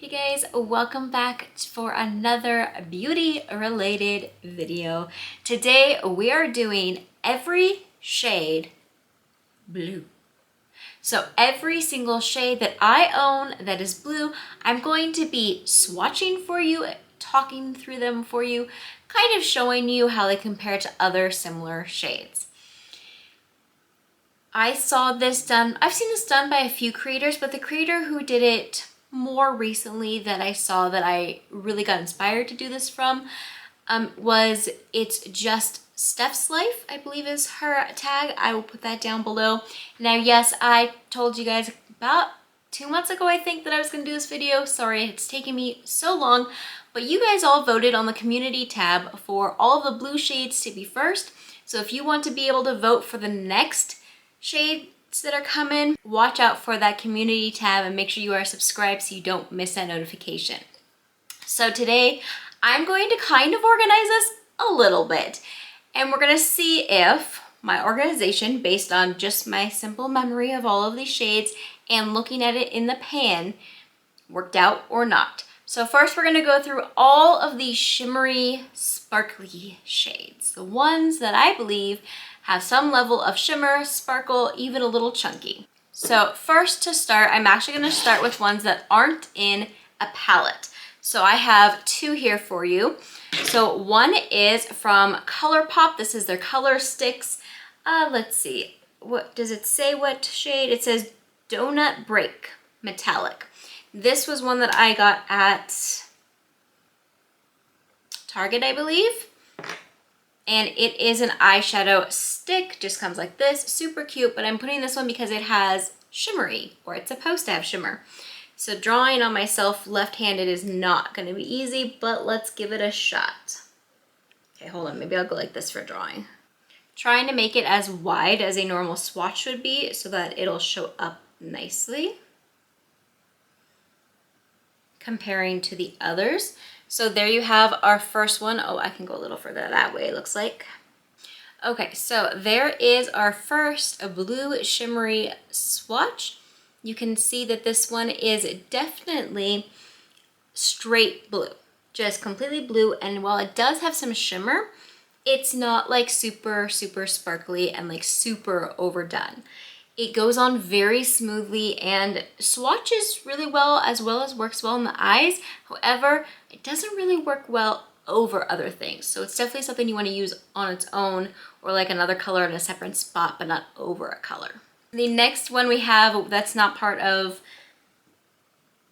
Hey guys, welcome back for another beauty related video. Today we are doing every shade blue. So every single shade that I own that is blue, I'm going to be swatching for you, talking through them for you, kind of showing you how they compare to other similar shades. I saw this done, I've seen this done by a few creators, but the creator who did it more recently that I saw that I really got inspired to do this from was It's Just Steph's Life, I believe is her tag. I will put that down below. Now, yes, I told you guys about 2 months ago, I think, that I was going to do this video. Sorry, it's taken me so long, but you guys all voted on the community tab for all the blue shades to be first. So if you want to be able to vote for the next shade that are coming, watch out for that community tab and make sure you are subscribed so you don't miss that notification. So today I'm going to kind of organize this a little bit, and we're going to see if my organization, based on just my simple memory of all of these shades and looking at it in the pan, worked out or not. So first we're going to go through all of these shimmery, sparkly shades, the ones that I believe have some level of shimmer, sparkle, even a little chunky. So first to start, I'm actually going to start with ones that aren't in a palette. So I have two here for you. So one is from ColourPop. This is their Color Sticks. Let's see, what does it say? What shade? It says Donut Break Metallic. This was one that I got at Target, I believe. And it is an eyeshadow stick, just comes like this, super cute, but I'm putting this one because it has shimmery, or it's supposed to have shimmer. So drawing on myself left-handed is not gonna be easy, but let's give it a shot. Okay, hold on, maybe I'll go like this for drawing. Trying to make it as wide as a normal swatch would be so that it'll show up nicely, comparing to the others. So there you have our first one. Oh, I can go a little further that way, it looks like. Okay, so there is our first blue shimmery swatch. You can see that this one is definitely straight blue, just completely blue. And while it does have some shimmer, it's not like super, super sparkly and like super overdone. It goes on very smoothly and swatches really well as works well in the eyes. However, it doesn't really work well over other things. So it's definitely something you want to use on its own or like another color in a separate spot, but not over a color. The next one we have that's not part of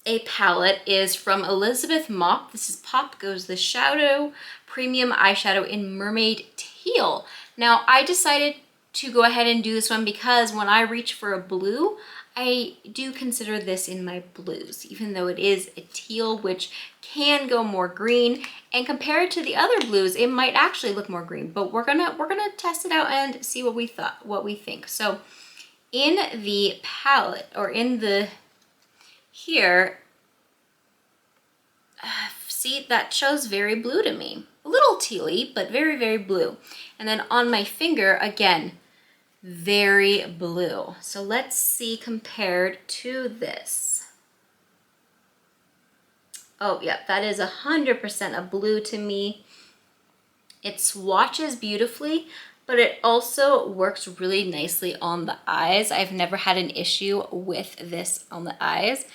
a palette is from Elizabeth Mop. This is Pop Goes the Shadow Premium Eyeshadow in Mermaid Teal. Now I decided to go ahead and do this one because when I reach for a blue, I do consider this in my blues, even though it is a teal, which can go more green, and compared to the other blues, it might actually look more green, but we're gonna test it out and see what we think. So in the palette, or in the here, see, that shows very blue to me. A little tealy, but very, very blue. And then on my finger, again, very blue. So let's see compared to this. Oh yeah, that is 100% a blue to me. It swatches beautifully, but it also works really nicely on the eyes. I've never had an issue with this on the eyes.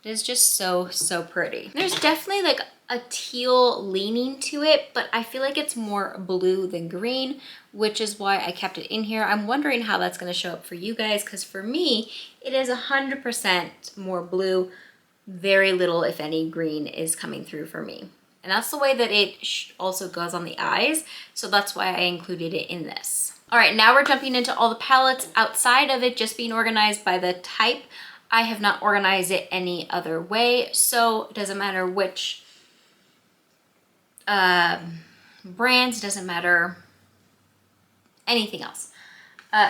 It is just so, so pretty. There's definitely like a teal leaning to it, but I feel like it's more blue than green, which is why I kept it in here. I'm wondering how that's gonna show up for you guys, because for me, it is 100% more blue. Very little, if any, green is coming through for me. And that's the way that it also goes on the eyes, so that's why I included it in this. All right, now we're jumping into all the palettes outside of it just being organized by the type. I have not organized it any other way, so it doesn't matter which brands, doesn't matter anything else.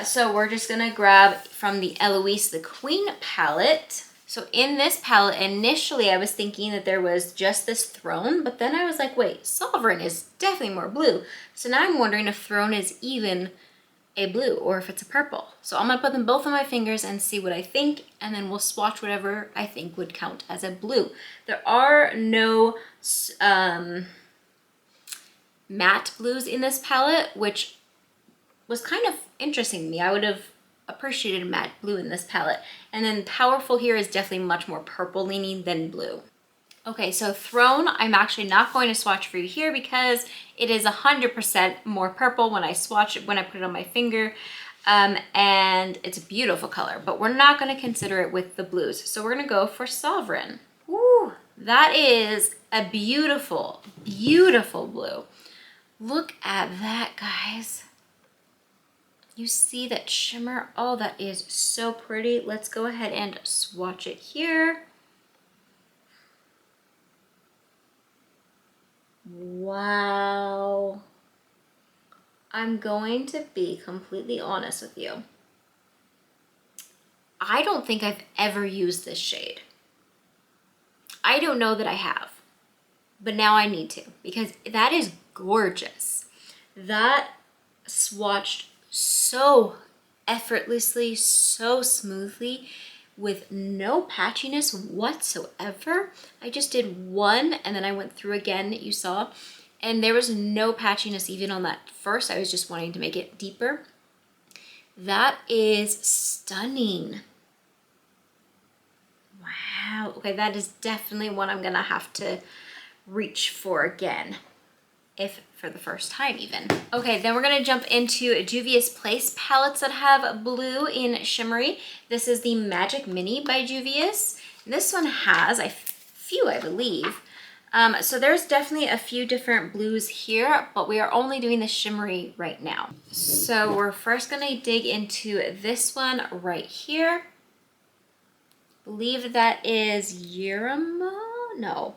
So we're just gonna grab from the Eloise the Queen palette. So in this palette, initially I was thinking that there was just this Throne, but then I was like, wait, Sovereign is definitely more blue. So now I'm wondering if Throne is even a blue or if it's a purple. So I'm gonna put them both on my fingers and see what I think, and then we'll swatch whatever I think would count as a blue. There are no matte blues in this palette, which was kind of interesting to me. I would have appreciated matte blue in this palette. And then Powerful here is definitely much more purple leaning than blue. Okay, so Throne, I'm actually not going to swatch for you here because it is 100% more purple when I swatch it, when I put it on my finger. And it's a beautiful color, but we're not going to consider it with the blues. So we're going to go for Sovereign. Woo, that is a beautiful, beautiful blue. Look at that, guys. You see that shimmer? Oh, that is so pretty. Let's go ahead and swatch it here. Wow. I'm going to be completely honest with you. I don't think I've ever used this shade. I don't know that I have, but now I need to because that is gorgeous. That swatched so effortlessly, so smoothly, with no patchiness whatsoever. I just did one and then I went through again, you saw, and there was no patchiness even on that first. I was just wanting to make it deeper. That is stunning. Wow. Okay, that is definitely one I'm gonna have to reach for again, if for the first time even. Okay, then we're gonna jump into Juvia's Place palettes that have blue in shimmery. This is the Magic Mini by Juvia's. This one has a few, I believe. So there's definitely a few different blues here, but we are only doing the shimmery right now. So we're first gonna dig into this one right here. I believe that is Yermo? No.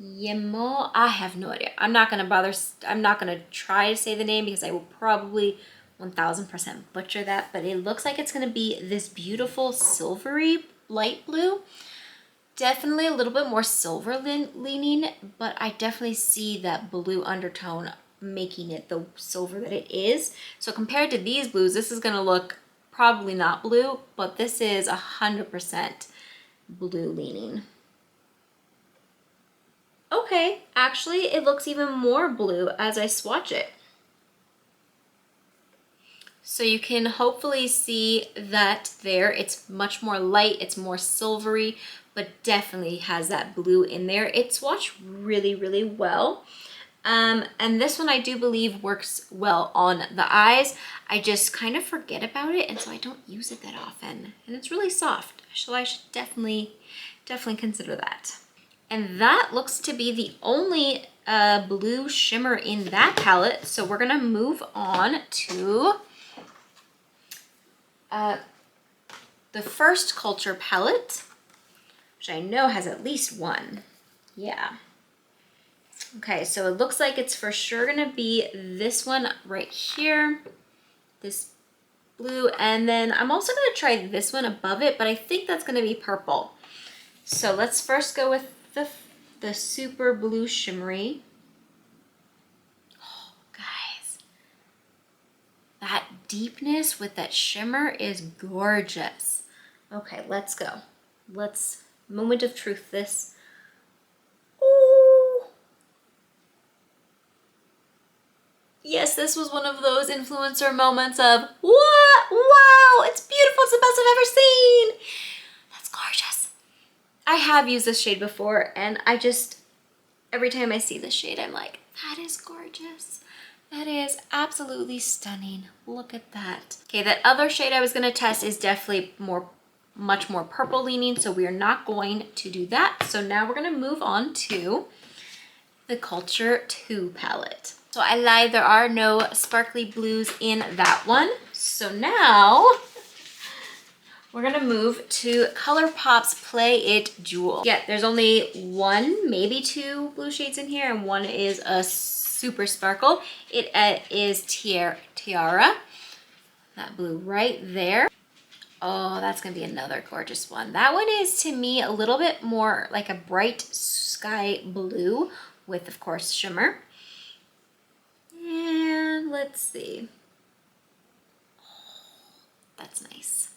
Yemo, I have no idea. I'm not gonna try to say the name because I will probably 1000% butcher that, but it looks like it's gonna be this beautiful silvery light blue. Definitely a little bit more silver leaning, but I definitely see that blue undertone making it the silver that it is. So compared to these blues, this is gonna look probably not blue, but this is 100% blue leaning. Okay, actually it looks even more blue as I swatch it. So you can hopefully see that there. It's much more light, it's more silvery, but definitely has that blue in there. It swatched really, really well. And this one I do believe works well on the eyes. I just kind of forget about it, and so I don't use it that often. And it's really soft, so I should definitely consider that. And that looks to be the only blue shimmer in that palette. So we're gonna move on to the First Culture palette, which I know has at least one. Yeah. Okay, so it looks like it's for sure gonna be this one right here, this blue, and then I'm also gonna try this one above it, but I think that's gonna be purple. So let's first go with the super blue shimmery. Oh, guys, that deepness with that shimmer is gorgeous. Okay, let's go. Let's moment of truth this. Ooh. Yes, this was one of those influencer moments of what? Wow, it's beautiful. It's the best I've ever seen. That's gorgeous. I have used this shade before, and I just, every time I see this shade, I'm like, that is gorgeous. That is absolutely stunning. Look at that. Okay, that other shade I was gonna test is definitely much more purple leaning, so we are not going to do that. So now we're gonna move on to the Culture 2 palette. So I lied, there are no sparkly blues in that one. So now, we're gonna move to ColourPop's Play It Jewel. Yeah, there's only one, maybe two blue shades in here, and one is a super sparkle. It is Tiara, that blue right there. Oh, that's gonna be another gorgeous one. That one is, to me, a little bit more like a bright sky blue with, of course, shimmer. And let's see. That's nice.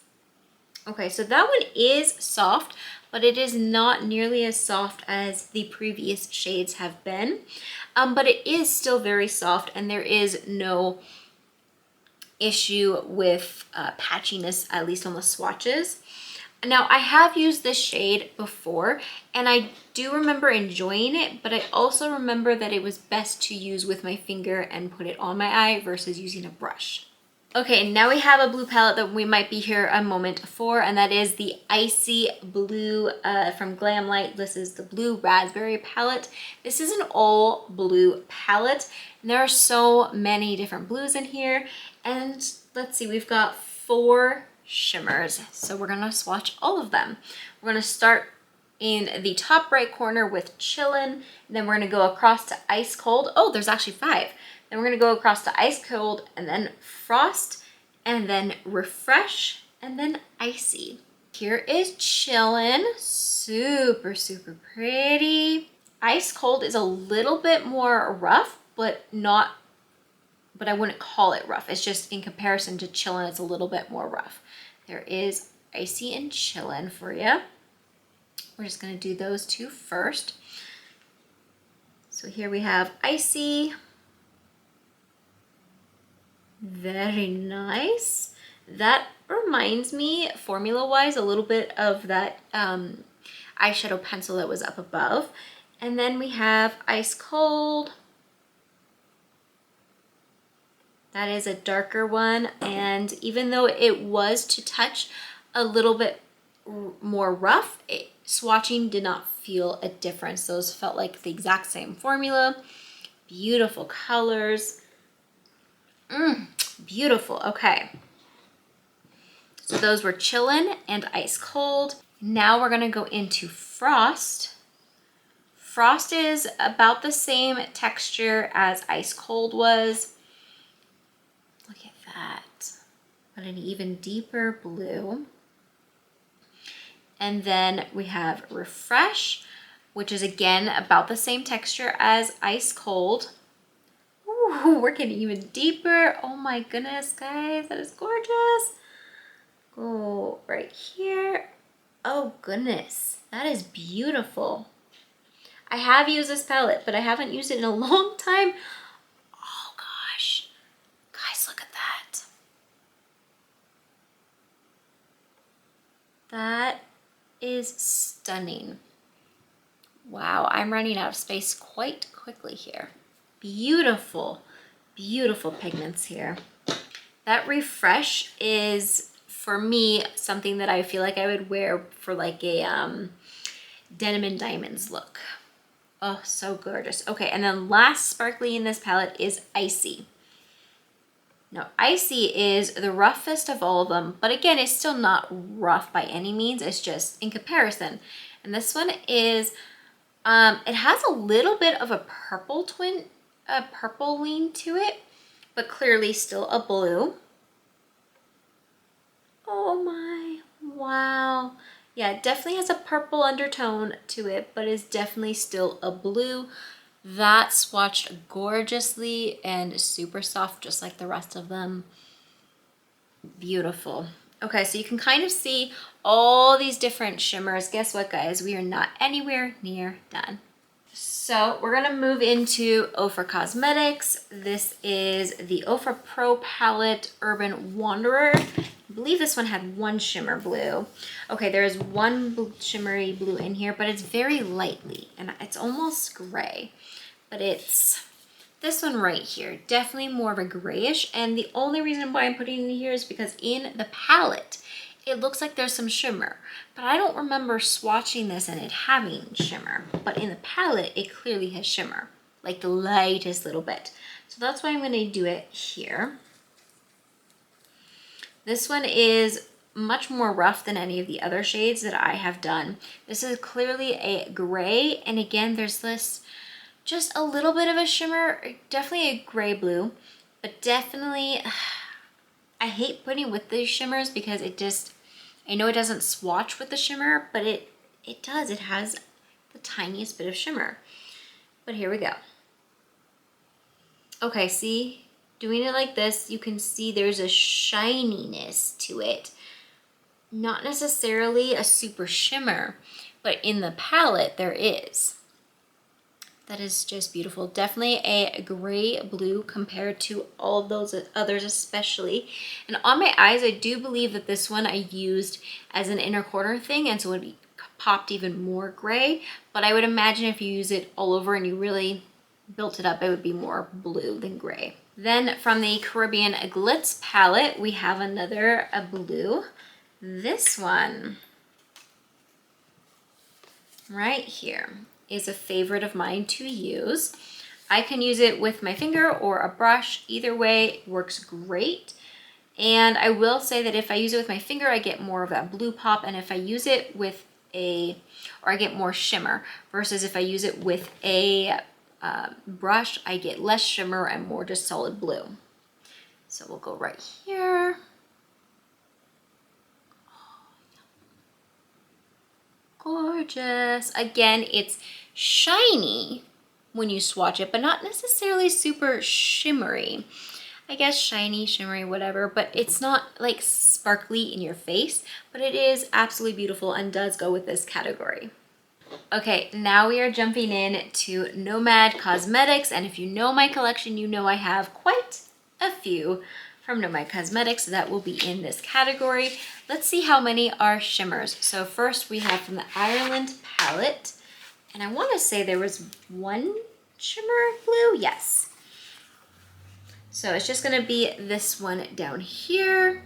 Okay, so that one is soft, but it is not nearly as soft as the previous shades have been. But it is still very soft, and there is no issue with patchiness, at least on the swatches. Now, I have used this shade before, and I do remember enjoying it, but I also remember that it was best to use with my finger and put it on my eye versus using a brush. Okay, now we have a blue palette that we might be here a moment for, and that is the Icy Blue from Glamlight. This is the Blue Raspberry palette. This is an all blue palette, and there are so many different blues in here. And let's see, we've got 4 shimmers, so we're gonna swatch all of them. We're gonna start in the top right corner with Chillin', and then we're gonna go across to Ice Cold. Oh, there's actually 5. Then we're gonna go across to Ice Cold, and then Frost, and then Refresh, and then Icy. Here is Chillin', super, super pretty. Ice Cold is a little bit more rough, but I wouldn't call it rough. It's just in comparison to Chillin', it's a little bit more rough. There is Icy and Chillin' for you. We're just gonna do those 2 first. So here we have Icy. Very nice. That reminds me, formula-wise, a little bit of that eyeshadow pencil that was up above. And then we have Ice Cold. That is a darker one, and even though it was to touch a little bit more rough, swatching did not feel a difference. Those felt like the exact same formula. Beautiful colors. Beautiful. Okay. So those were Chillin' and Ice Cold. Now we're gonna go into Frost. Frost is about the same texture as Ice Cold was. Look at that. But an even deeper blue. And then we have Refresh, which is again about the same texture as Ice Cold. Ooh, we're getting even deeper. Oh my goodness, guys, that is gorgeous. Go right here. Oh goodness, that is beautiful. I have used this palette, but I haven't used it in a long time. Oh gosh, guys, look at that. That is stunning. Wow, I'm running out of space quite quickly here. Beautiful, beautiful pigments here. That Refresh is, for me, something that I feel like I would wear for like a denim and diamonds look. Oh, so gorgeous. Okay, and then last sparkly in this palette is Icy. Now, Icy is the roughest of all of them, but again, it's still not rough by any means. It's just in comparison. And this one is, it has a little bit of a purple lean to it, but clearly still a blue. Oh my, wow. Yeah, it definitely has a purple undertone to it, but is definitely still a blue. That swatched gorgeously and super soft, just like the rest of them. Beautiful. Okay, so you can kind of see all these different shimmers. Guess what, guys? We are not anywhere near done. So we're gonna move into Ofra Cosmetics. This is the Ofra Pro Palette Urban Wanderer. I believe this one had 1 shimmer blue. Okay, there is 1 shimmery blue in here, but it's very lightly, and it's almost gray. But it's this one right here, definitely more of a grayish, and the only reason why I'm putting it in here is because in the palette, it looks like there's some shimmer, but I don't remember swatching this and it having shimmer, but in the palette, it clearly has shimmer, like the lightest little bit. So that's why I'm gonna do it here. This one is much more rough than any of the other shades that I have done. This is clearly a gray, and again, there's this just a little bit of a shimmer, definitely a gray blue, but definitely, I hate putting with these shimmers because it just, I know it doesn't swatch with the shimmer, but it does. It has the tiniest bit of shimmer. But here we go. Okay, see, Doing it like this, you can see there's a shininess to it. Not necessarily a super shimmer, but in the palette there is. That is just beautiful. Definitely a gray blue compared to all of those others especially. And on my eyes, I do believe that this one I used as an inner corner thing, and so it would be popped even more gray. But I would imagine if you use it all over and you really built it up, it would be more blue than gray. Then from the Caribbean Glitz palette, we have another blue. This one right here is a favorite of mine to use. I can use it with my finger or a brush. Either way works great. And I will say that if I use it with my finger, I get more of that blue pop. And if I use it with I get more shimmer, versus if I use it with a brush, I get less shimmer and more just solid blue. So we'll go right here. Gorgeous. Again, it's shiny when you swatch it, but not necessarily super shimmery. I guess shiny, shimmery, whatever, but it's not like sparkly in your face, but it is absolutely beautiful and does go with this category. Okay, now we are jumping in to Nomad Cosmetics, and if you know my collection, you know I have quite a few from Nomad Cosmetics that will be in this category. Let's see how many are shimmers. So first we have from the Ireland palette, and I want to say there was one shimmer blue, yes. So it's just going to be this one down here.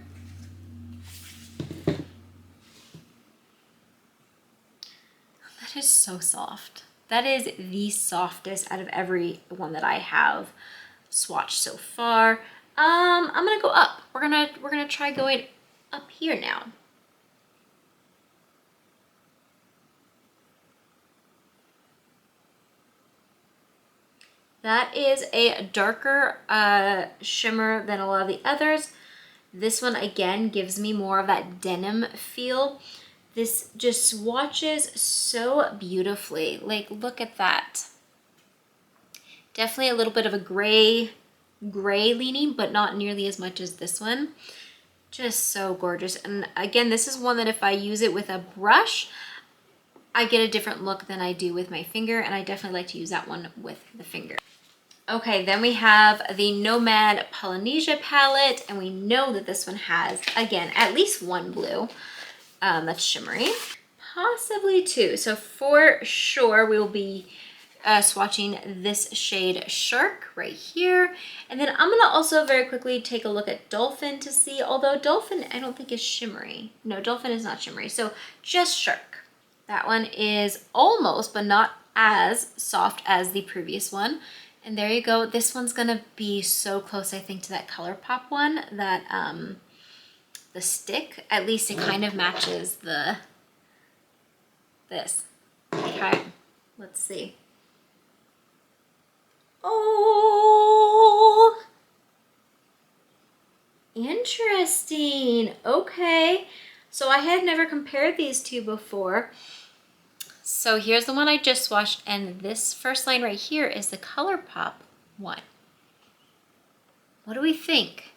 That is so soft. That is the softest out of every one that I have swatched so far. I'm gonna go up. We're gonna try going up here now. That is a darker shimmer than a lot of the others. This one again gives me more of that denim feel. This just swatches so beautifully. Like, look at that. Definitely a little bit of a gray leaning, but not nearly as much as this one. Just so gorgeous. And again, this is one that if I use it with a brush, I get a different look than I do with my finger, and I definitely like to use that one with the finger. Okay, then we have the Nomad Polynesia palette, and we know that this one has, again, at least one blue that's shimmery, possibly two. So for sure we will be swatching this shade Shark right here. And then I'm gonna also very quickly take a look at Dolphin to see, although Dolphin I don't think is shimmery. No, Dolphin is not shimmery, so just Shark. That one is almost, but not as soft as the previous one. And there you go. This one's gonna be so close, I think, to that ColourPop one, that the stick. At least it kind of matches this. Okay, let's see. Oh, interesting. Okay, so I had never compared these two before. So here's the one I just swatched, and this first line right here is the ColourPop one. What do we think?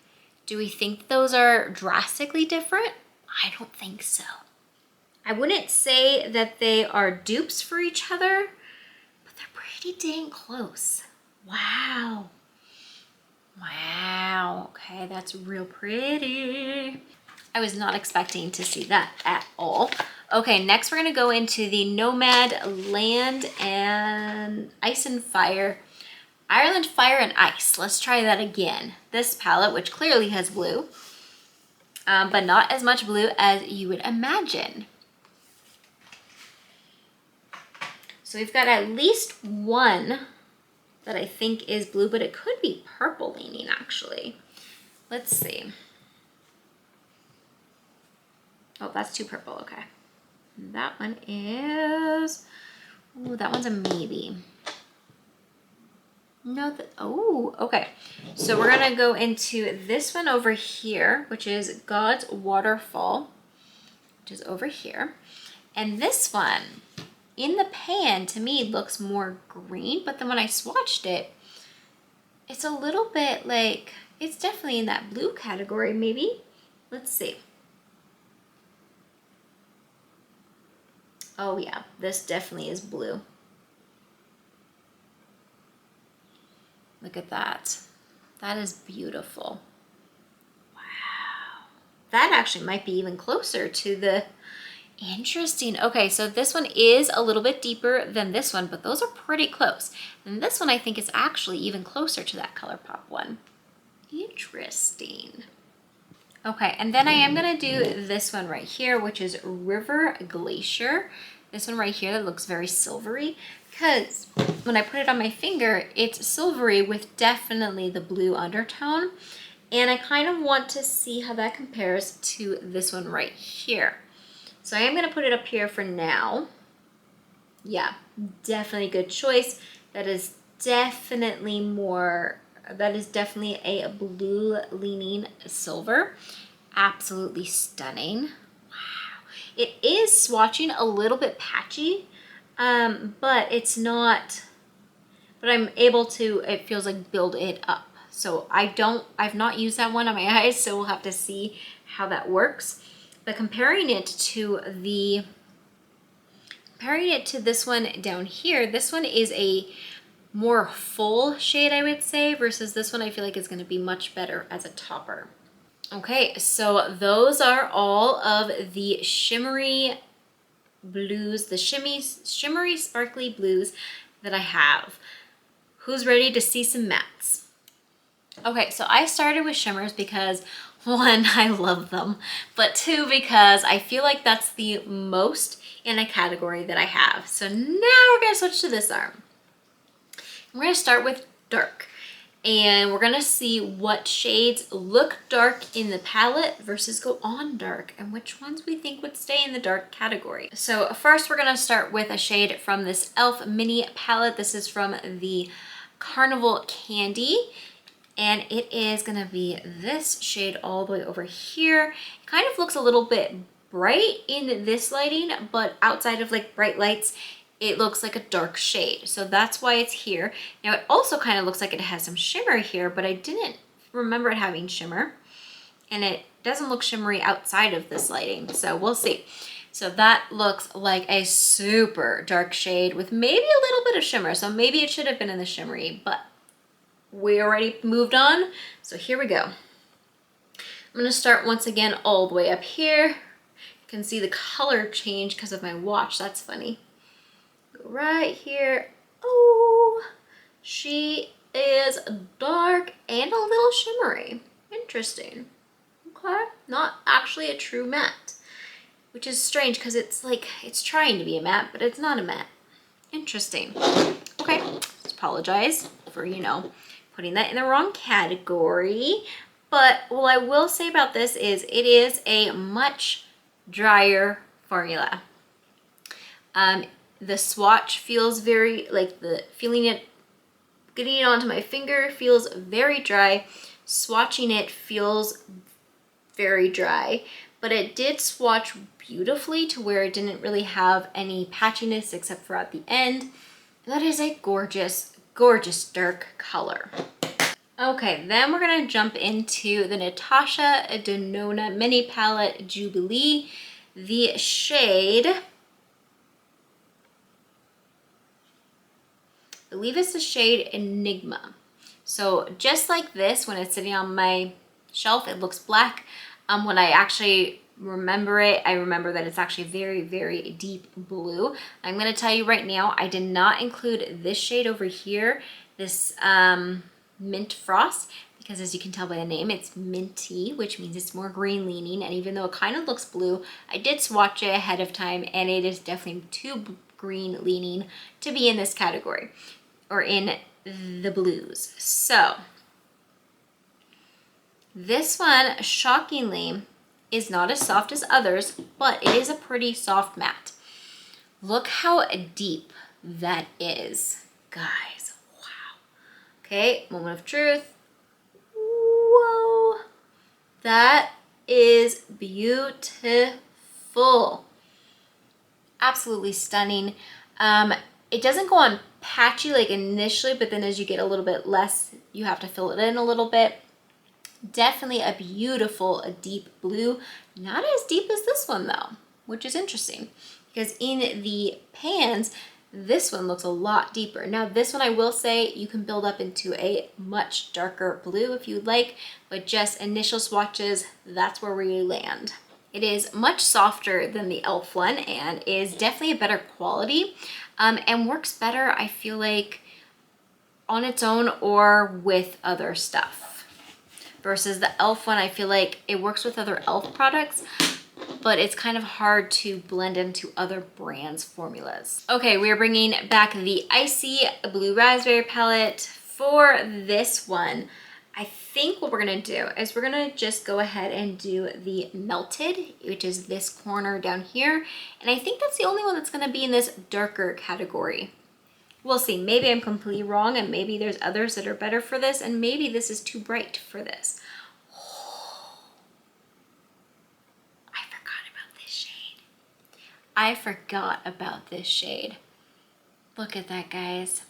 Do we think those are drastically different? I don't think so. I wouldn't say that they are dupes for each other, but they're pretty dang close. Wow. Wow, okay, that's real pretty. I was not expecting to see that at all. Okay, next we're gonna go into the Nomad Land and Ice and Fire. Ireland Fire and Ice. Let's try that again. This palette, which clearly has blue, but not as much blue as you would imagine. So we've got at least one that I think is blue, but it could be purple leaning actually. Let's see. Oh, that's too purple, okay. That one is, oh, that one's a maybe. No, oh, okay. So we're gonna go into this one over here, which is God's Waterfall, which is over here. And this one, in the pan, to me, looks more green, but then when I swatched it, it's a little bit like It's definitely in that blue category, maybe. Let's see. Oh yeah, this definitely is blue. Look at that. That is beautiful. Wow. That actually might be even closer to the... Interesting. Okay, so this one is a little bit deeper than this one, but those are pretty close. And this one I think is actually even closer to that ColourPop one. Interesting. Okay, and then I am gonna do this one right here, which is River Glacier. This one right here that looks very silvery, because when I put it on my finger, it's silvery with definitely the blue undertone. And I kind of want to see how that compares to this one right here. So I am gonna put it up here for now. Yeah, definitely good choice. That is definitely more, that is definitely a blue leaning silver. Absolutely stunning. Wow. It is swatching a little bit patchy, but it's not, but I'm able to, it feels like build it up. So I've not used that one on my eyes, so we'll have to see how that works. But comparing it to this one down here, this one is a more full shade, I would say, versus this one I feel like is going to be much better as a topper. Okay, so those are all of the shimmery blues, the shimmery sparkly blues that I have. Who's ready to see some mattes? Okay, so I started with shimmers because one, I love them, but two, because I feel like that's the most in a category that I have. So now we're gonna switch to this arm. We're gonna start with dark, and we're gonna see what shades look dark in the palette versus go on dark, and which ones we think would stay in the dark category. So first we're gonna start with a shade from this e.l.f. mini palette. This is from the Carnival Candy. And it is gonna be this shade all the way over here. It kind of looks a little bit bright in this lighting, but outside of like bright lights, it looks like a dark shade. So that's why it's here. Now it also kind of looks like it has some shimmer here, but I didn't remember it having shimmer. And it doesn't look shimmery outside of this lighting, so we'll see. So that looks like a super dark shade with maybe a little bit of shimmer. So maybe it should have been in the shimmery, but we already moved on, so here we go. I'm gonna start once again all the way up here. You can see the color change because of my watch. That's funny. Go right here. Oh, she is dark and a little shimmery. Interesting. Okay, not actually a true matte, which is strange because it's like, it's trying to be a matte, but it's not a matte. Interesting. Okay, apologize for, you know, putting that in the wrong category. But what I will say about this is it is a much drier formula. The swatch feels very, like feeling it, getting it onto my finger feels very dry. Swatching it feels very dry, but it did swatch beautifully to where it didn't really have any patchiness except for at the end. That is a gorgeous, gorgeous dark color. Okay, then we're gonna jump into the Natasha Denona Mini Palette Jubilee. The shade, I believe it's the shade Enigma. So just like this, when it's sitting on my shelf, it looks black. When I actually remember it, I remember that it's actually very, very deep blue. I'm gonna tell you right now, I did not include this shade over here, this Mint Frost, because as you can tell by the name, it's minty, which means it's more green leaning. And even though it kind of looks blue, I did swatch it ahead of time, and it is definitely too green leaning to be in this category or in the blues. So this one, shockingly, is not as soft as others, but it is a pretty soft matte. Look how deep that is, guys. Wow. Okay, moment of truth. Whoa, that is beautiful. Absolutely stunning. It doesn't go on patchy like initially, but then as you get a little bit less, you have to fill it in a little bit. Definitely a beautiful, a deep blue. Not as deep as this one though, which is interesting because in the pans, this one looks a lot deeper. Now this one I will say you can build up into a much darker blue if you'd like, but just initial swatches, that's where we land. It is much softer than the e.l.f. one and is definitely a better quality and works better, I feel like, on its own or with other stuff. Versus the e.l.f. one, I feel like it works with other e.l.f. products, but it's kind of hard to blend into other brands' formulas. Okay, we are bringing back the Icy Blue Raspberry palette. For this one, I think what we're gonna do is we're gonna just go ahead and do the Melted, which is this corner down here. And I think that's the only one that's gonna be in this darker category. We'll see, maybe I'm completely wrong and maybe there's others that are better for this and maybe this is too bright for this. I forgot about this shade. Look at that, guys.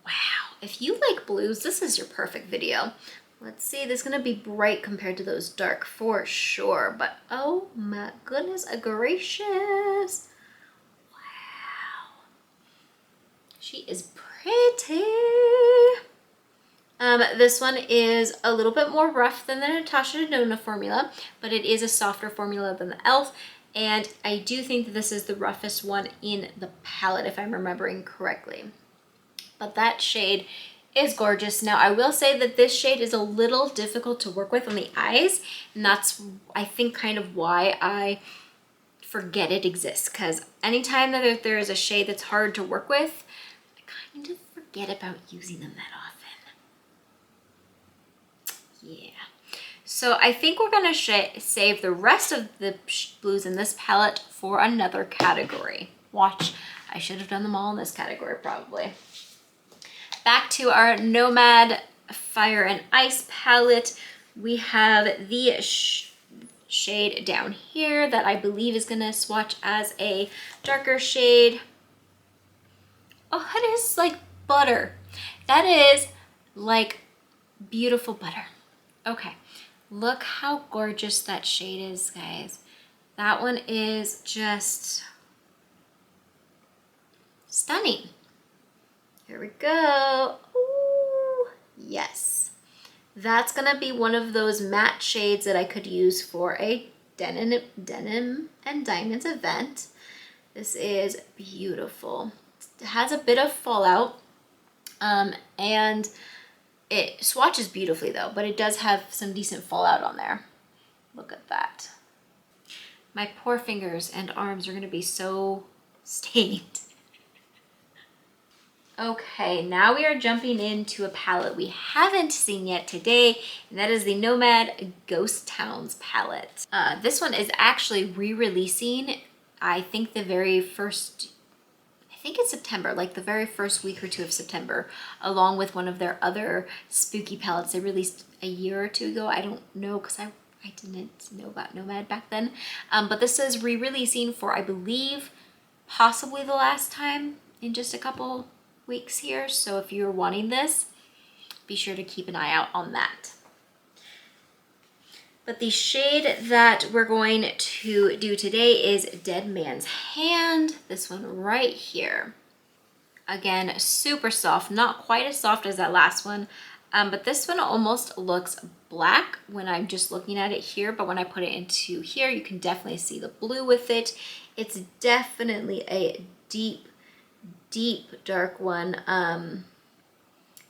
Wow, if you like blues, this is your perfect video. Let's see, this is gonna be bright compared to those dark for sure, but oh my goodness gracious. Wow. She is pretty. This one is a little bit more rough than the Natasha Denona formula, but it is a softer formula than the e.l.f. And I do think that this is the roughest one in the palette, if I'm remembering correctly. But that shade is gorgeous. Now, I will say that this shade is a little difficult to work with on the eyes, and that's, I think, kind of why I forget it exists, because anytime that there is a shade that's hard to work with, I kind of forget about using them that often. Yeah. So I think we're gonna save the rest of the blues in this palette for another category. Watch, I should have done them all in this category probably. Back to our Nomad Fire and Ice palette. We have the shade down here that I believe is gonna swatch as a darker shade. Oh, it is like butter. That is like beautiful butter. Okay. Look how gorgeous that shade is, guys. That one is just stunning. Here we go. Ooh, yes. That's gonna be one of those matte shades that I could use for a denim and diamonds event. This is beautiful. It has a bit of fallout and it swatches beautifully though, but it does have some decent fallout on there. Look at that. My poor fingers and arms are gonna be so stained. Okay, now we are jumping into a palette we haven't seen yet today, and that is the Nomad Ghost Towns palette. This one is actually re-releasing, I think it's September, like the very first week or two of September, along with one of their other spooky palettes they released a year or two ago. I don't know because I didn't know about Nomad back then. But this is re-releasing for, I believe, possibly the last time in just a couple weeks here. So if you're wanting this, be sure to keep an eye out on that. But the shade that we're going to do today is Dead Man's Hand, this one right here. Again, super soft, not quite as soft as that last one, but this one almost looks black when I'm just looking at it here, but when I put it into here, you can definitely see the blue with it. It's definitely a deep, deep dark one,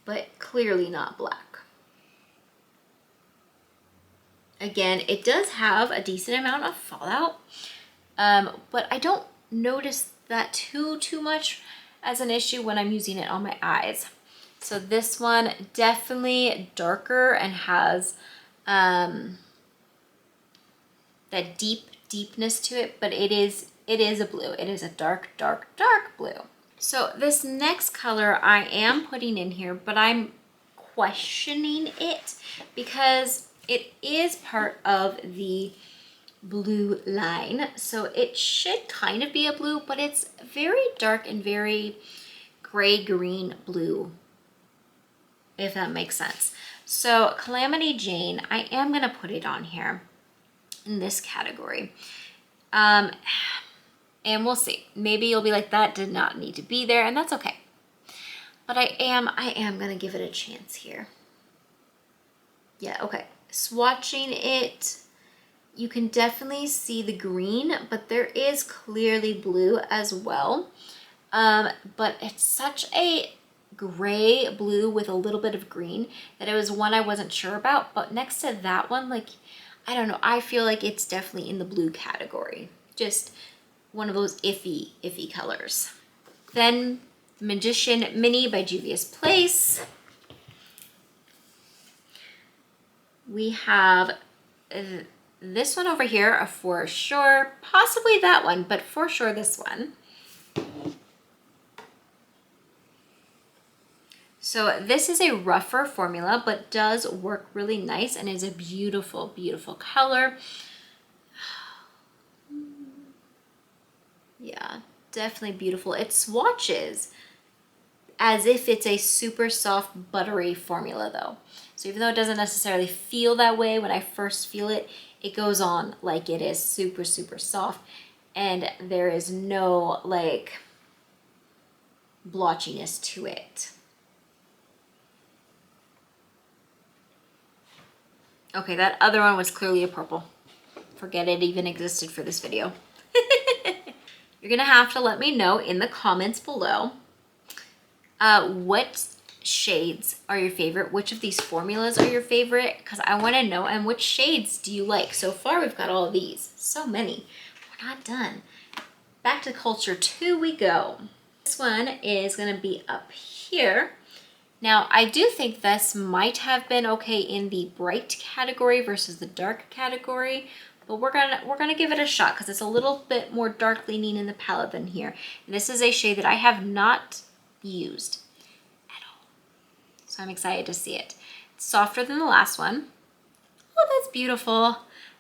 but clearly not black. Again, it does have a decent amount of fallout, but I don't notice that too much as an issue when I'm using it on my eyes. So this one definitely darker and has that deepness to it, but it is a blue. It is a dark blue. So this next color I am putting in here, but I'm questioning it because it is part of the blue line. So it should kind of be a blue, but it's very dark and very gray-green blue, if that makes sense. So Calamity Jane, I am gonna put it on here in this category. And we'll see. Maybe you'll be like, that did not need to be there, and that's okay. But I am gonna give it a chance here. Yeah, okay. Swatching it, you can definitely see the green, but there is clearly blue as well. But it's such a gray blue with a little bit of green that it was one I wasn't sure about. But next to that one, like, I don't know, I feel like it's definitely in the blue category. Just one of those iffy colors. Then Magician Mini by Juvia's Place. We have this one over here, for sure, possibly that one, but for sure this one. So this is a rougher formula, but does work really nice and is a beautiful, beautiful color. Yeah, definitely beautiful. It swatches as if it's a super soft, buttery formula though. So even though it doesn't necessarily feel that way when I first feel it, it goes on like it is super, super soft, and there is no like blotchiness to it. Okay, that other one was clearly a purple. Forget it even existed for this video. You're gonna have to let me know in the comments below what shades are your favorite, which of these formulas are your favorite, because I want to know, and which shades do you like. So far we've got all of these, so many. We're not done. Back to Culture 2 we go. This one is going to be up here. Now I do think this might have been okay in the bright category versus the dark category, but we're gonna give it a shot because it's a little bit more dark leaning in the palette than here. And this is a shade that I have not used at all, so I'm excited to see it. It's softer than the last one. Oh, that's beautiful.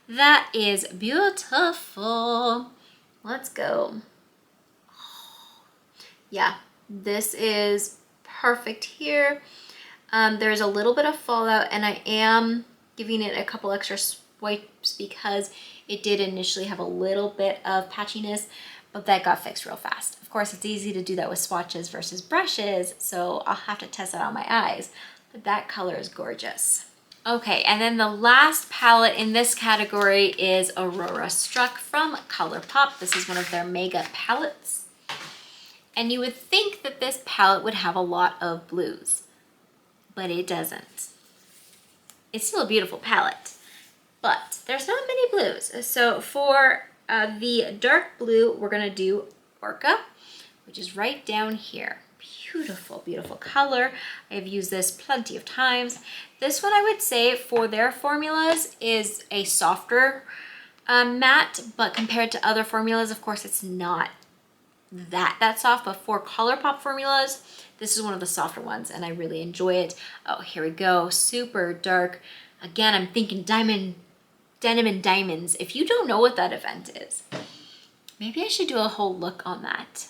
That is beautiful. Let's go. Yeah, this is perfect here. There's a little bit of fallout, and I am giving it a couple extra swipes because it did initially have a little bit of patchiness, but that got fixed real fast. Of course, it's easy to do that with swatches versus brushes, so I'll have to test it on my eyes, but that color is gorgeous. Okay, and then the last palette in this category is Aurora Struck from ColourPop. This is one of their mega palettes. And you would think that this palette would have a lot of blues, but it doesn't. It's still a beautiful palette, but there's not many blues. So for the dark blue, we're gonna do Orca, which is right down here. Beautiful, beautiful color. I've used this plenty of times. This one I would say for their formulas is a softer matte, but compared to other formulas, of course, it's not that soft, but for ColourPop formulas, this is one of the softer ones and I really enjoy it. Oh, here we go, super dark. Again, I'm thinking Denim and Diamonds. If you don't know what that event is, maybe I should do a whole look on that.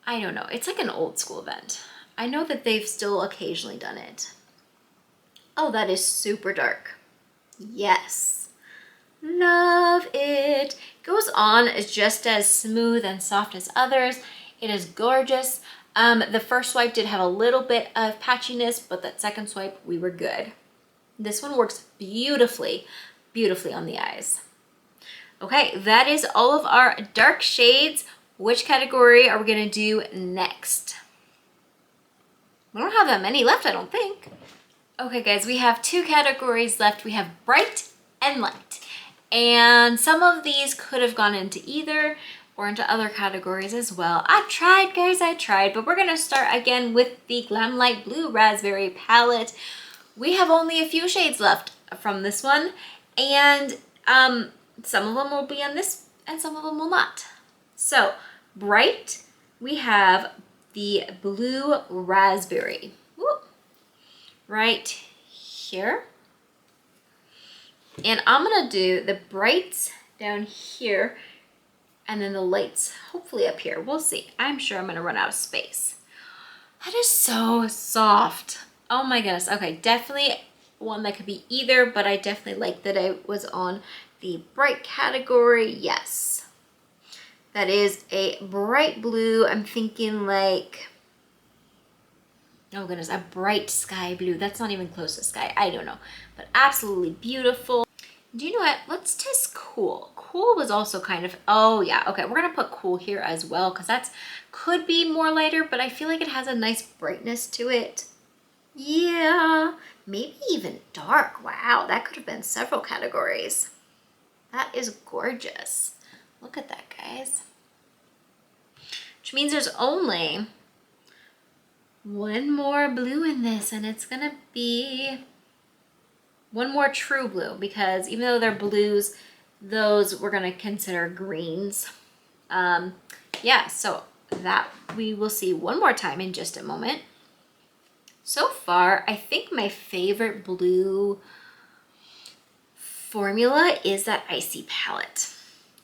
I don't know, it's like an old school event. I know that they've still occasionally done it. Oh, that is super dark. Yes, love it. Goes on is just as smooth and soft as others. It is gorgeous. The first swipe did have a little bit of patchiness, but that second swipe, we were good. This one works beautifully, beautifully on the eyes. Okay, that is all of our dark shades. Which category are we gonna do next? We don't have that many left, I don't think. Okay guys, we have two categories left. We have bright and light. And some of these could have gone into either or into other categories as well. I tried, guys, I tried, but we're gonna start again with the Glam Light Blue Raspberry palette. We have only a few shades left from this one, and some of them will be on this and some of them will not. So bright, we have the Blue Raspberry. Whoop. Right here. And I'm gonna do the brights down here and then the lights hopefully up here. We'll see. I'm sure I'm gonna run out of space. That is so soft. Oh my goodness. Okay, definitely one that could be either, but I definitely like that it was on the bright category. Yes, that is a bright blue. I'm thinking like, oh goodness, a bright sky blue. That's not even close to sky. I don't know, but absolutely beautiful. Do you know what? Let's test cool. Cool was also kind of, oh yeah, okay. We're gonna put cool here as well because that's could be more lighter, but I feel like it has a nice brightness to it. Yeah, maybe even dark. Wow, that could have been several categories. That is gorgeous. Look at that, guys. Which means there's only one more blue in this, and it's gonna be one more true blue, because even though they're blues, those we're gonna consider greens. Yeah, so that we will see one more time in just a moment. So far, I think my favorite blue formula is that Icy palette,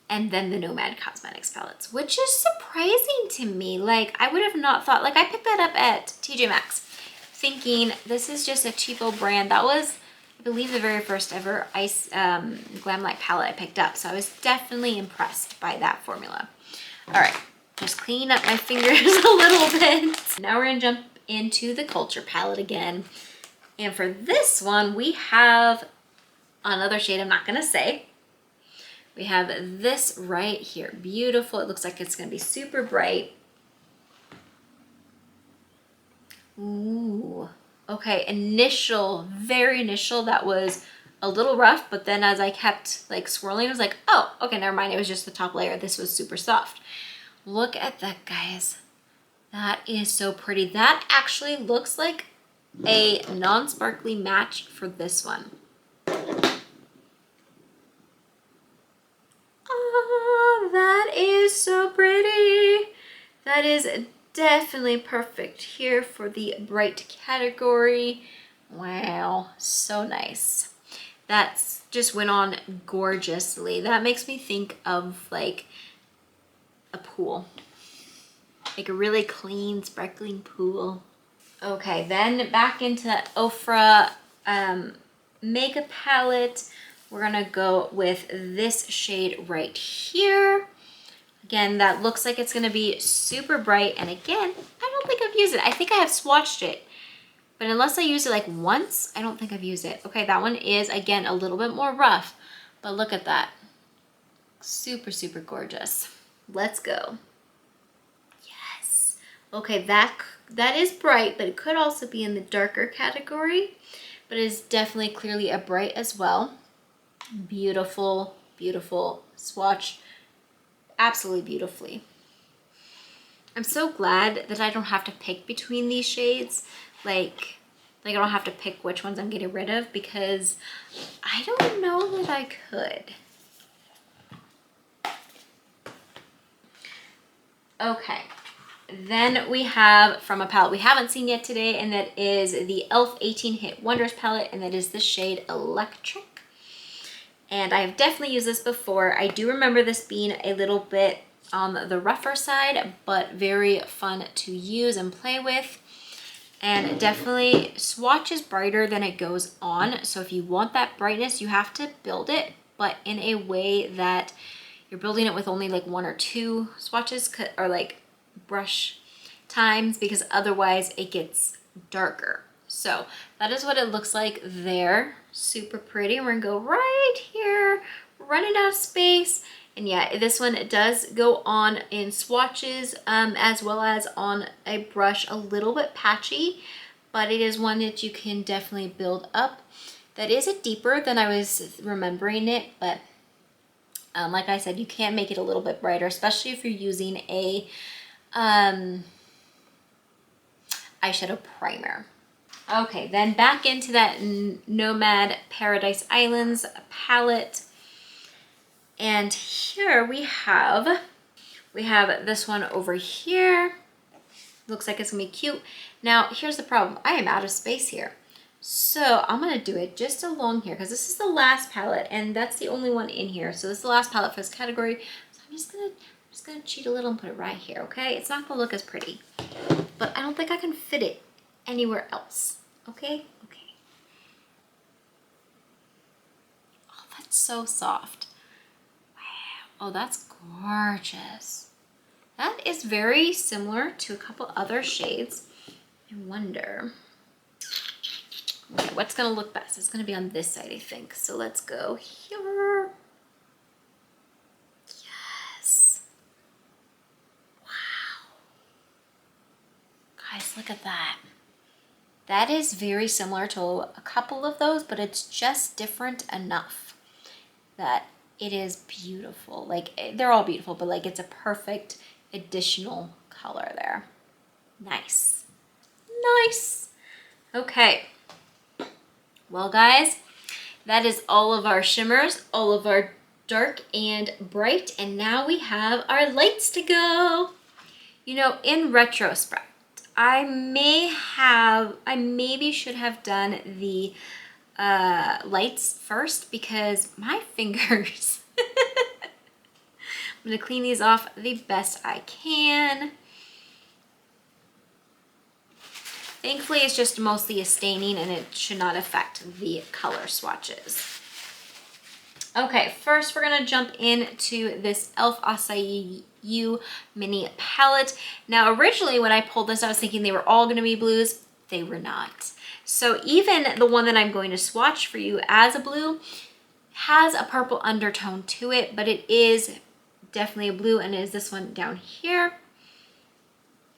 and then the Nomad Cosmetics palettes, which is surprising to me. Like, I would have not thought, like I picked that up at TJ Maxx thinking this is just a cheapo brand. That was, I believe, the very first ever Glam Light palette I picked up. So I was definitely impressed by that formula. All right, just cleaning up my fingers a little bit. Now we're gonna jump into the Culture palette again. And for this one, we have another shade I'm not gonna say. We have this right here. Beautiful. It looks like it's gonna be super bright. Ooh, okay, initial, very initial, that was a little rough, but then as I kept like swirling, I was like, oh, okay, never mind. It was just the top layer. This was super soft. Look at that, guys. That is so pretty. That actually looks like a non-sparkly match for this one. Oh, that is so pretty. That is definitely perfect here for the bright category. Wow, so nice. That's just went on gorgeously. That makes me think of like a pool, like a really clean, sparkling pool. Okay, then back into that Ofra makeup palette. We're gonna go with this shade right here. Again, that looks like it's gonna be super bright. And again, I don't think I've used it. I think I have swatched it, but unless I use it like once, I don't think I've used it. Okay, that one is, again, a little bit more rough, but look at that. Super, super gorgeous. Let's go. Yes. Okay, that is bright, but it could also be in the darker category, but it is definitely clearly a bright as well. Beautiful, beautiful swatch. Absolutely beautifully. I'm so glad that I don't have to pick between these shades. Like I don't have to pick which ones I'm getting rid of, because I don't know that I could. Okay, then we have from a palette we haven't seen yet today, and that is the e.l.f. 18 Hit Wonders palette, and that is the shade Electric. And I've definitely used this before. I do remember this being a little bit on the rougher side, but very fun to use and play with. And definitely swatches brighter than it goes on. So if you want that brightness, you have to build it, but in a way that you're building it with only like 1 or 2 swatches or like brush times, because otherwise it gets darker. So that is what it looks like there. Super pretty. We're gonna go right here, running out of space. And yeah, this one does go on in swatches as well as on a brush, a little bit patchy, but it is one that you can definitely build up. That is a deeper than I was remembering it, but like I said, you can make it a little bit brighter, especially if you're using a eyeshadow primer. Okay, then back into that Nomad Paradise Islands palette. And here we have this one over here. Looks like it's gonna be cute. Now, here's the problem. I am out of space here. So I'm gonna do it just along here, because this is the last palette and that's the only one in here. So this is the last palette for this category. So I'm just gonna cheat a little and put it right here, okay? It's not gonna look as pretty, but I don't think I can fit it anywhere else. Okay. It's so soft. Wow. Oh, that's gorgeous. That is very similar to a couple other shades. I wonder. Okay, what's gonna look best? It's gonna be on this side, I think. So let's go here. Yes. Wow. Guys, look at that. That is very similar to a couple of those, but it's just different enough that it is beautiful. Like, they're all beautiful, but like it's a perfect additional color there. Nice. Nice. Okay. Well, guys, that is all of our shimmers, all of our dark and bright, and now we have our lights to go. You know, in retrospect, I maybe should have done the lights first because my fingers, I'm gonna clean these off the best I can. Thankfully, it's just mostly a staining and it should not affect the color swatches. Okay, first we're gonna jump into this e.l.f. Acai You mini palette. Now, originally when I pulled this, I was thinking they were all gonna be blues. They were not. So even the one that I'm going to swatch for you as a blue has a purple undertone to it, but it is definitely a blue, and it is this one down here.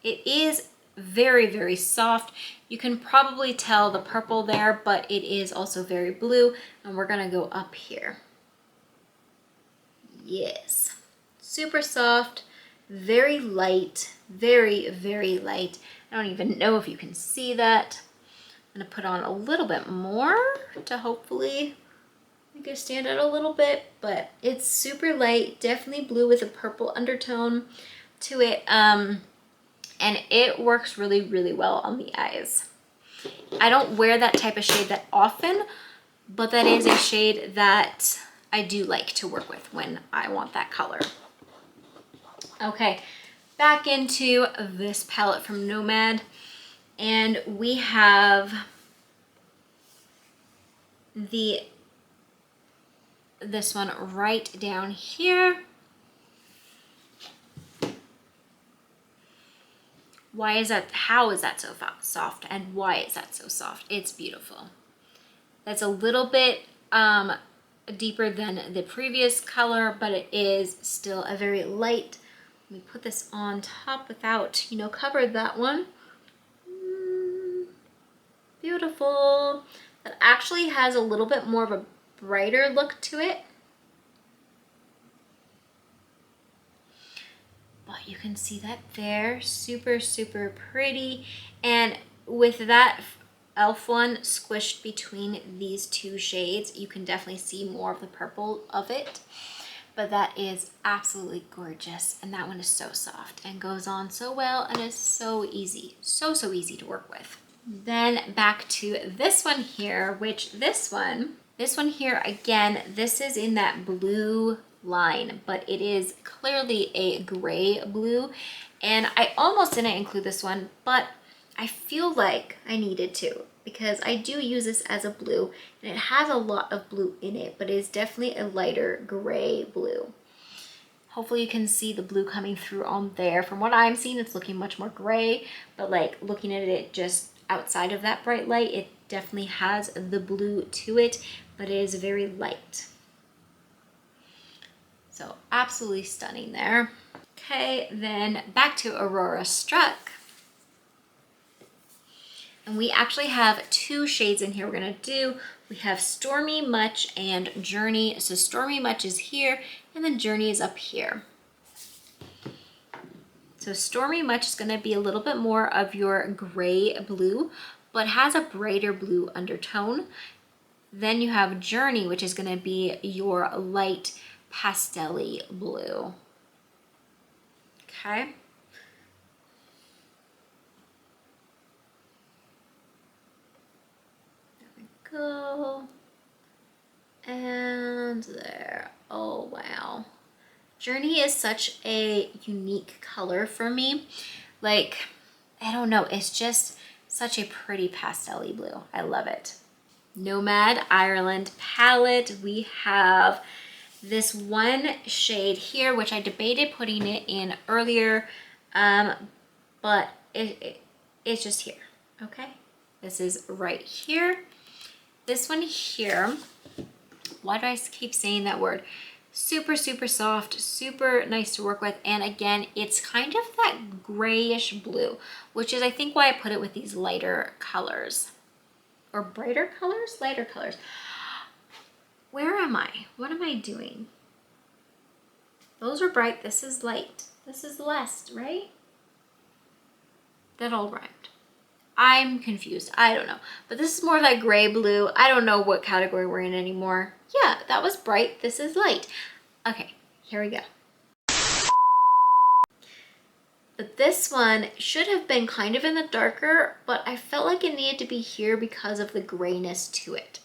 It is very, very soft. You can probably tell the purple there, but it is also very blue, and we're gonna go up here. Yes, super soft, very light, very, very light. I don't even know if you can see that. I'm gonna put on a little bit more to hopefully make it stand out a little bit, but it's super light, definitely blue with a purple undertone to it. And it works really, really well on the eyes. I don't wear that type of shade that often, but that is a shade that I do like to work with when I want that color. Okay, back into this palette from Nomad, and we have this one right down here. Why is that? How is that so soft? And why is that so soft? It's beautiful. That's a little bit deeper than the previous color, but it is still a very light. Let me put this on top without, you know, cover that one. Beautiful. That actually has a little bit more of a brighter look to it. But you can see that there, super, super pretty. And with that e.l.f. one squished between these two shades, you can definitely see more of the purple of it. But that is absolutely gorgeous. And that one is so soft and goes on so well and is so easy, so easy to work with. Then back to this one here, which this one here, again, this is in that blue line, but it is clearly a gray blue. And I almost didn't include this one, but I feel like I needed to because I do use this as a blue and it has a lot of blue in it, but it is definitely a lighter gray blue. Hopefully you can see the blue coming through on there. From what I'm seeing, it's looking much more gray, but like looking at it just outside of that bright light, it definitely has the blue to it, but it is very light. So absolutely stunning there. Okay, then back to Aurora Struck. And we actually have two shades in here we're gonna do. We have Stormy Much and Journey. So Stormy Much is here, and then Journey is up here. So Stormy Much is gonna be a little bit more of your gray blue, but has a brighter blue undertone. Then you have Journey, which is gonna be your light pastel-y blue. Okay. There we go. And there. Oh, wow. Journey is such a unique color for me. Like, I don't know, it's just such a pretty pastel-y blue. I love it. Nomad Ireland palette. We have this one shade here, which I debated putting it in earlier, but it's just here, okay? This is right here. This one here, why do I keep saying that word? Super, super soft, super nice to work with. And again, it's kind of that grayish blue, which is I think why I put it with these lighter colors. Or brighter colors? Lighter colors. Where am I? What am I doing? Those are bright, this is light. This is less, right? That all rhymed. I'm confused, I don't know. But this is more like gray blue. I don't know what category we're in anymore. Yeah, that was bright, this is light. Okay, here we go. But this one should have been kind of in the darker, but I felt like it needed to be here because of the grayness to it.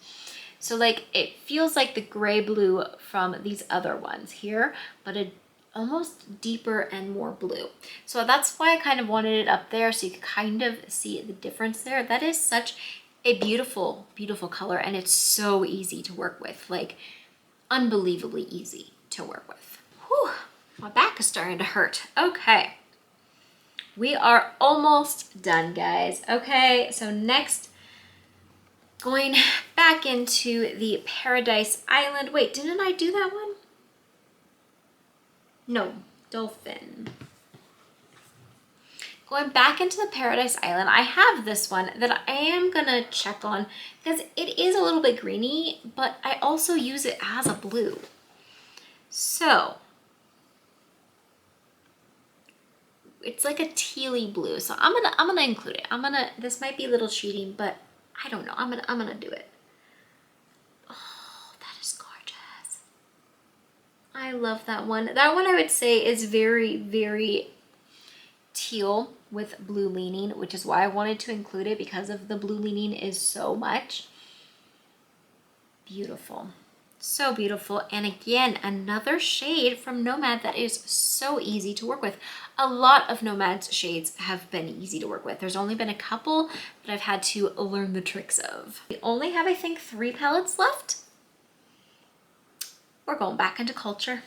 So like it feels like the gray blue from these other ones here, but it almost deeper and more blue. So that's why I kind of wanted it up there so you could kind of see the difference there. That is such a beautiful, beautiful color, and it's so easy to work with, like unbelievably easy to work with. Whew, my back is starting to hurt. Okay, we are almost done, guys. Okay, so next, going back into the Paradise Island. Wait, didn't I do that one? No, Dolphin. Going back into the Paradise Island, I have this one that I am gonna check on because it is a little bit greeny, but I also use it as a blue. So it's like a tealy blue. So I'm gonna include it. This might be a little cheating, but I don't know. I'm gonna do it. Oh, that is gorgeous. I love that one. That one I would say is very, very teal with blue leaning, which is why I wanted to include it because of the blue leaning is so much. Beautiful. So beautiful. And again, another shade from Nomad that is so easy to work with. A lot of Nomad's shades have been easy to work with. There's only been a couple that I've had to learn the tricks of. We only have, I think, 3 palettes left. We're going back into Culture.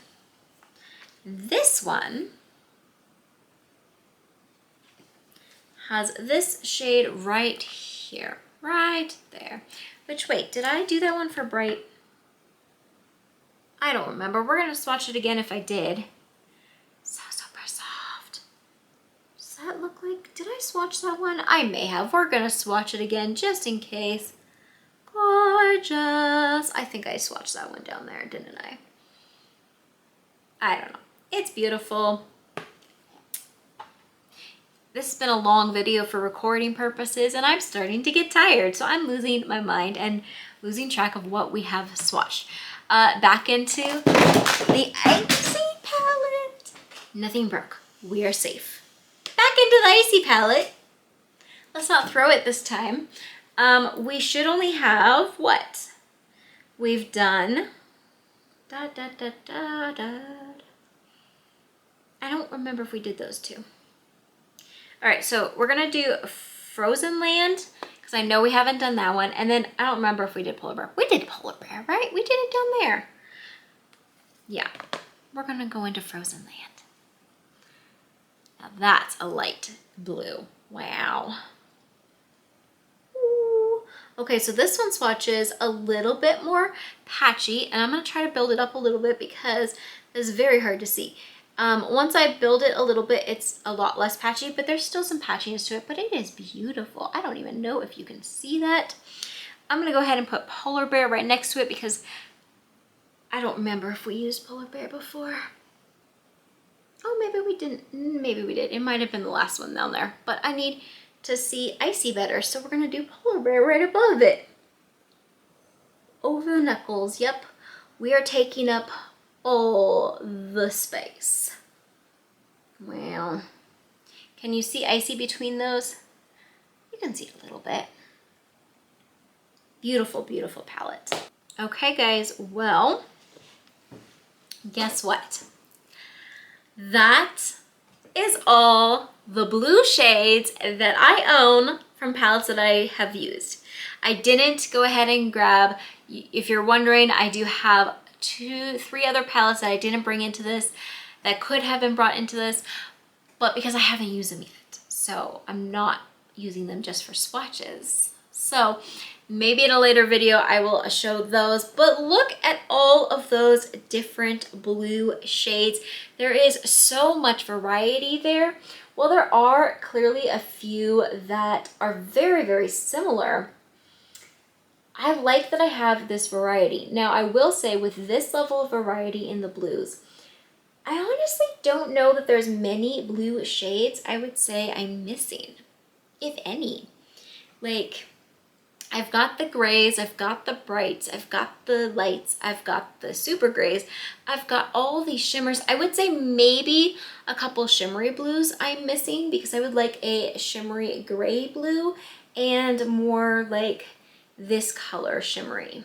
This one has this shade right here, right there. Which, wait, did I do that one for Bright? I don't remember. We're gonna swatch it again if I did. So super soft. Does that look like, did I swatch that one? I may have. We're gonna swatch it again just in case. Gorgeous. I think I swatched that one down there, didn't I? I don't know. It's beautiful. This has been a long video for recording purposes, and I'm starting to get tired, so I'm losing my mind and losing track of what we have swatched. Back into the Icy palette. Nothing broke. We are safe. Back into the Icy palette. Let's not throw it this time. We should only have what? We've done I don't remember if we did those two. All right, so we're gonna do Frozen Land because I know we haven't done that one. And then I don't remember if we did Polar Bear. We did Polar Bear, right? We did it down there. Yeah, we're gonna go into Frozen Land. Now that's a light blue. Wow. Ooh. Okay, so this one swatches a little bit more patchy, and I'm gonna try to build it up a little bit because it's very hard to see. Once I build it a little bit, it's a lot less patchy, but there's still some patchiness to it, but it is beautiful. I don't even know if you can see that. I'm gonna go ahead and put Polar Bear right next to it because I don't remember if we used Polar Bear before. Oh, maybe we didn't. Maybe we did. It might have been the last one down there, but I need to see Icy better, so we're gonna do Polar Bear right above it. Over the knuckles, yep. We are taking up all the space. Wow. Can you see Icy between those? You can see a little bit. Beautiful, beautiful palette. Okay, guys, well, guess what? That is all the blue shades that I own from palettes that I have used. I didn't go ahead and grab, if you're wondering, I do have 3 other palettes that I didn't bring into this that could have been brought into this, but because I haven't used them yet. So I'm not using them just for swatches. So maybe in a later video I will show those, but look at all of those different blue shades. There is so much variety there. Well, there are clearly a few that are very, very similar. I like that I have this variety. Now, I will say with this level of variety in the blues, I honestly don't know that there's many blue shades I would say I'm missing, if any. Like, I've got the grays, I've got the brights, I've got the lights, I've got the super grays, I've got all these shimmers. I would say maybe a couple shimmery blues I'm missing, because I would like a shimmery gray blue and more like this color shimmery.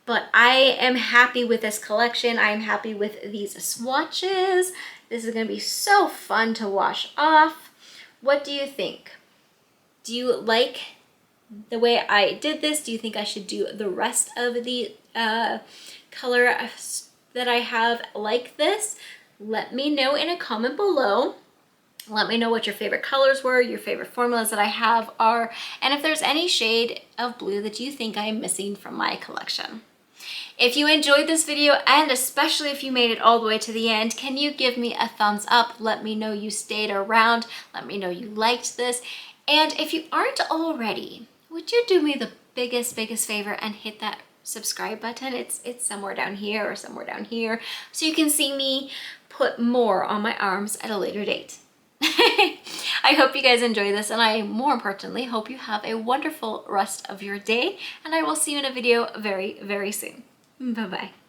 But I am happy with this collection. I am happy with these swatches. This is gonna be so fun to wash off. What do you think? Do you like the way I did this? Do you think I should do the rest of the color that I have like this? Let me know in a comment below. Let me know what your favorite colors were, your favorite formulas that I have are, and if there's any shade of blue that you think I'm missing from my collection. If you enjoyed this video, and especially if you made it all the way to the end, can you give me a thumbs up? Let me know you stayed around. Let me know you liked this. And if you aren't already, would you do me the biggest favor and hit that subscribe button? It's somewhere down here or somewhere down here, so you can see me put more on my arms at a later date. I hope you guys enjoy this, and I more importantly hope you have a wonderful rest of your day, and I will see you in a video very, very soon. Bye bye.